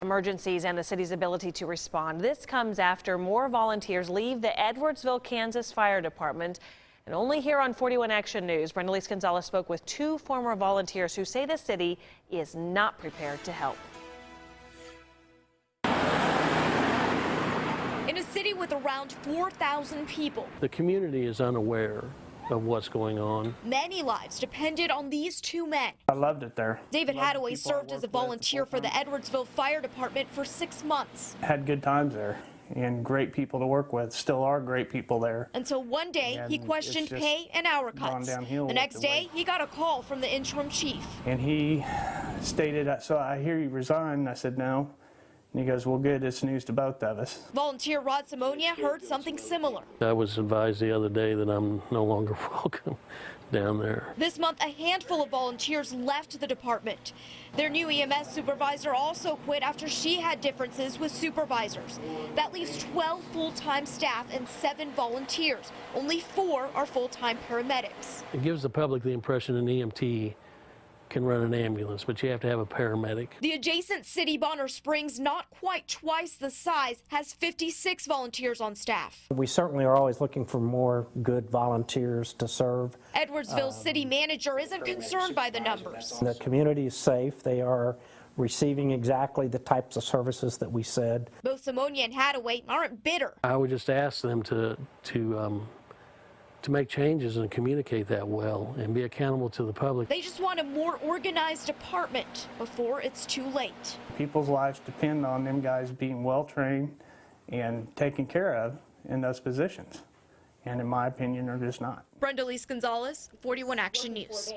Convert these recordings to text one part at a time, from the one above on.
Emergencies and the city's ability to respond. This comes after more volunteers leave the Edwardsville, Kansas Fire Department. And only here on 41 Action News, Brenda Lise Gonzalez spoke with two former volunteers who say the city is not prepared to help. In a city with around 4,000 people, the community is unaware of what's going on. Many lives depended on these two men. I loved it there. David Hadaway served as a volunteer for the Edwardsville Fire Department for 6 months. Had good times there and great people to work with. Still are great people there. Until one day he questioned pay and hour cuts. The next day he got a call from the interim chief. And he stated, so I hear you resigned. I said no. And he goes, well, good, it's news to both of us. Volunteer Rod Simonia heard something similar. I was advised the other day that I'm no longer welcome down there. This month, a handful of volunteers left the department. Their new EMS supervisor also quit after she had differences with supervisors. That leaves 12 full-time staff and 7 volunteers. Only 4 are full-time paramedics. It gives the public the impression an EMT can run an ambulance, but you have to have a paramedic. The adjacent city, Bonner Springs, not quite twice the size, has 56 volunteers on staff. We certainly are always looking for more good volunteers to serve. Edwardsville city manager isn't concerned by the numbers. The community is safe. They are receiving exactly the types of services that we said. Both Simonia and Hadaway aren't bitter. I would just ask them to make changes and communicate that well and be accountable to the public. They just want a more organized department before it's too late. People's lives depend on them guys being well trained and taken care of in those positions. And in my opinion, they're just not. Brenda Lise Gonzalez, 41 Action News.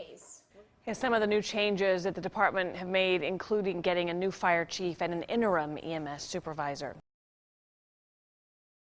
Yeah, some of the new changes that the department have made, including getting a new fire chief and an interim EMS supervisor.